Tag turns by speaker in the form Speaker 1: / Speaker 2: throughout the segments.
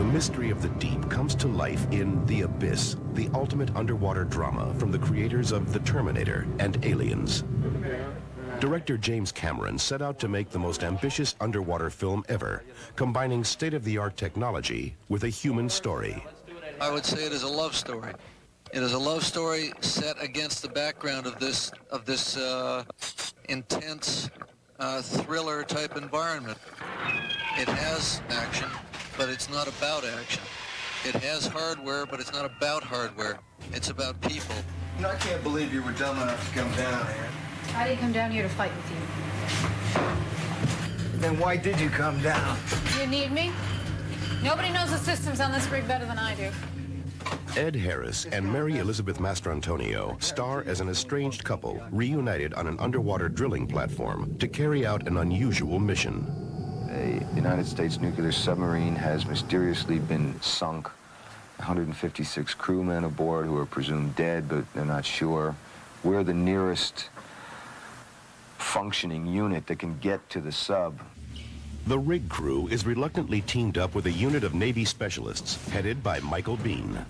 Speaker 1: The mystery of the deep comes to life in The Abyss, the ultimate underwater drama from the creators of The Terminator and Aliens. Director James Cameron set out to make the most ambitious underwater film ever, combining state-of-the-art technology with a human story.
Speaker 2: I would say it is a love story. It is a love story set against the background of this intense thriller-type environment. It has action, but it's not about action. It has hardware, but it's not about hardware. It's about people.
Speaker 3: You know, I can't believe you were dumb enough to come down here.
Speaker 4: I didn't come down here to fight with you.
Speaker 3: Then why did you come down?
Speaker 4: You need me? Nobody knows the systems on this rig better than I do.
Speaker 1: Ed Harris and Mary Elizabeth Mastrantonio star as an estranged couple reunited on an underwater drilling platform to carry out an unusual mission.
Speaker 5: A United States nuclear submarine has mysteriously been sunk. 156 crewmen aboard who are presumed dead, but they're not sure. We're the nearest functioning unit that can get to the sub.
Speaker 1: The rig crew is reluctantly teamed up with a unit of Navy specialists headed by Michael Biehn.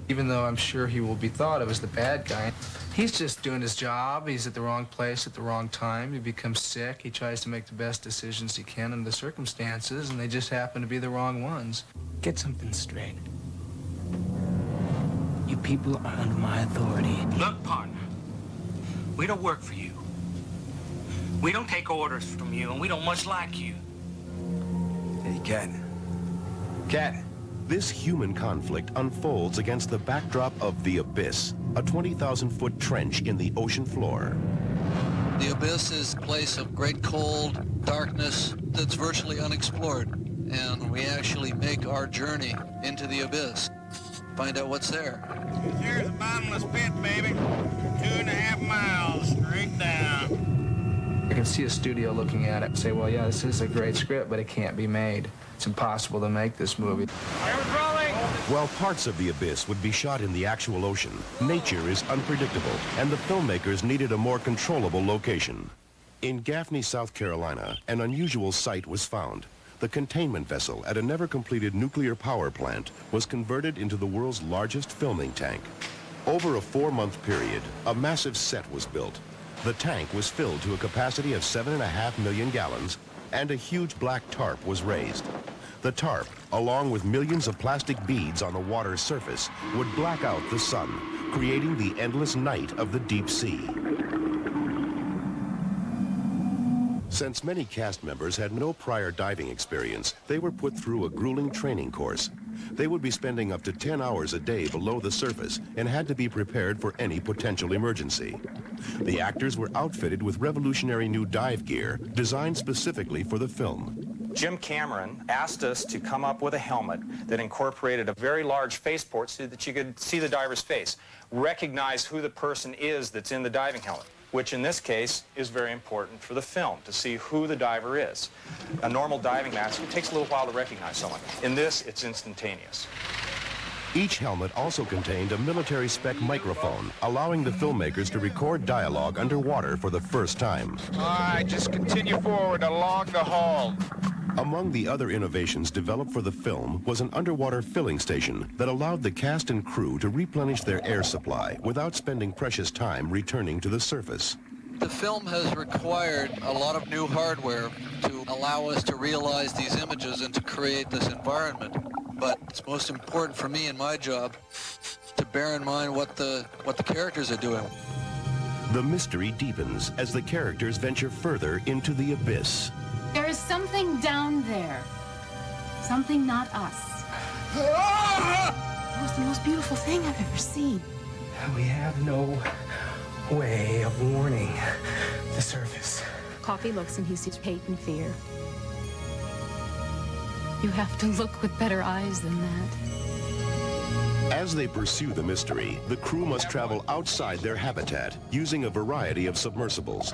Speaker 6: Even though I'm sure he will be thought of as the bad guy, he's just doing his job. He's at the wrong place at the wrong time. He becomes sick. He tries to make the best decisions he can under the circumstances, and they just happen to be the wrong ones.
Speaker 7: Get something straight. You people are under my authority.
Speaker 8: Look, partner, we don't work for you. We don't take orders from you, and we don't much like you.
Speaker 3: Hey, Cat. Cat.
Speaker 1: This human conflict unfolds against the backdrop of The Abyss, a 20,000-foot trench in the ocean floor.
Speaker 2: The Abyss is a place of great cold, darkness that's virtually unexplored. And we actually make our journey into the Abyss. Find out what's there.
Speaker 9: Here's a bottomless pit, baby. 2.5 miles straight down.
Speaker 6: I can see a studio looking at it and say, well, yeah, this is a great script, but it can't be made. It's impossible to make this movie.
Speaker 1: While parts of The Abyss would be shot in the actual ocean, nature is unpredictable, and the filmmakers needed a more controllable location. In Gaffney, South Carolina, an unusual sight was found. The containment vessel at a never-completed nuclear power plant was converted into the world's largest filming tank. Over a 4-month period, a massive set was built. The tank was filled to a capacity of 7.5 million gallons, and a huge black tarp was raised. The tarp, along with millions of plastic beads on the water's surface, would black out the sun, creating the endless night of the deep sea. Since many cast members had no prior diving experience, they were put through a grueling training course. They would be spending up to 10 hours a day below the surface and had to be prepared for any potential emergency. The actors were outfitted with revolutionary new dive gear designed specifically for the film.
Speaker 10: Jim Cameron asked us to come up with a helmet that incorporated a very large faceport so that you could see the diver's face, recognize who the person is that's in the diving helmet, which in this case is very important for the film, to see who the diver is. A normal diving mask, it takes a little while to recognize someone. In this, it's instantaneous.
Speaker 1: Each helmet also contained a military-spec microphone, allowing the filmmakers to record dialogue underwater for the first time.
Speaker 9: All right, just continue forward along the hull.
Speaker 1: Among the other innovations developed for the film was an underwater filling station that allowed the cast and crew to replenish their air supply without spending precious time returning to the surface.
Speaker 2: The film has required a lot of new hardware to allow us to realize these images and to create this environment. But it's most important for me in my job to bear in mind what the characters are doing.
Speaker 1: The mystery deepens as the characters venture further into the abyss.
Speaker 4: There is something down there. Something not us. It was the most beautiful thing I've ever seen.
Speaker 7: We have no way of warning the surface.
Speaker 4: Coffee looks and he sees hate and fear. You have to look with better eyes than that.
Speaker 1: As they pursue the mystery, the crew must travel outside their habitat using a variety of submersibles.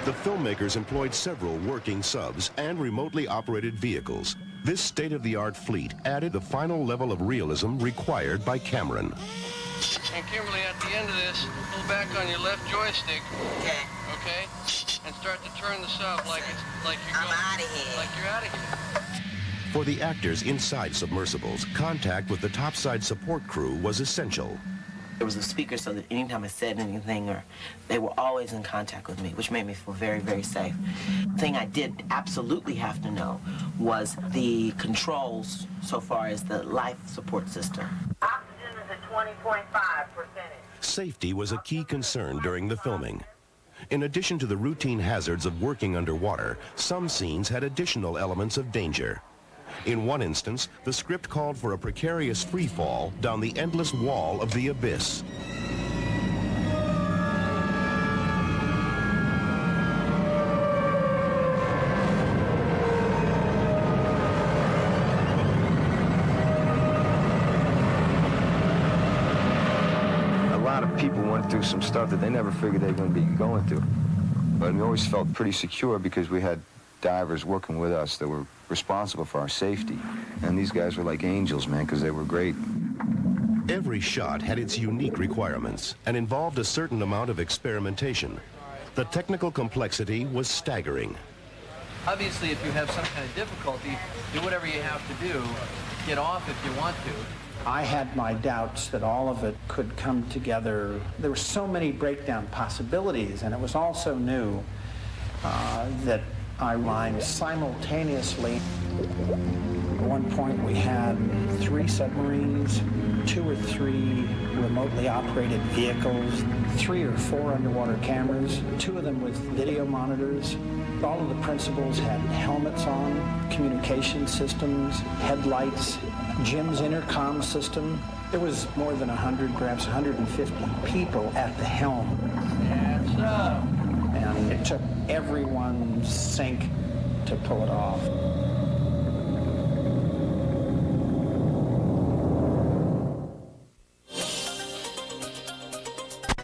Speaker 1: The filmmakers employed several working subs and remotely operated vehicles. This state-of-the-art fleet added the final level of realism required by Cameron.
Speaker 2: And Kimberly, at the end of this, pull back on your left joystick.
Speaker 11: Okay.
Speaker 2: Okay? And start to turn the sub like you're
Speaker 11: I'm out of here.
Speaker 2: Like you're out of here.
Speaker 1: For the actors inside submersibles, contact with the topside support crew was essential.
Speaker 11: There was a speaker so that anytime I said anything, or they were always in contact with me, which made me feel very, very safe. The thing I did absolutely have to know was the controls so far as the life support system.
Speaker 12: Oxygen is at 20.5%.
Speaker 1: Safety was a key concern during the filming. In addition to the routine hazards of working underwater, some scenes had additional elements of danger. In one instance, the script called for a precarious free fall down the endless wall of the abyss.
Speaker 5: A lot of people went through some stuff that they never figured they were going to be going through. But we always felt pretty secure because we had divers working with us that were responsible for our safety. And these guys were like angels, man, because they were great.
Speaker 1: Every shot had its unique requirements and involved a certain amount of experimentation. The technical complexity was staggering.
Speaker 2: Obviously, if you have some kind of difficulty, do whatever you have to do. Get off if you want to.
Speaker 7: I had my doubts that all of it could come together. There were so many breakdown possibilities, and it was all so new that I mined simultaneously. At one point we had 3 submarines, 2 or 3 remotely operated vehicles, 3 or 4 underwater cameras, 2 of them with video monitors. All of the principals had helmets on, communication systems, headlights, Jim's intercom system. There was more than 100, perhaps 150 people at the helm.
Speaker 2: That's up.
Speaker 7: And it took everyone's sync to pull it off.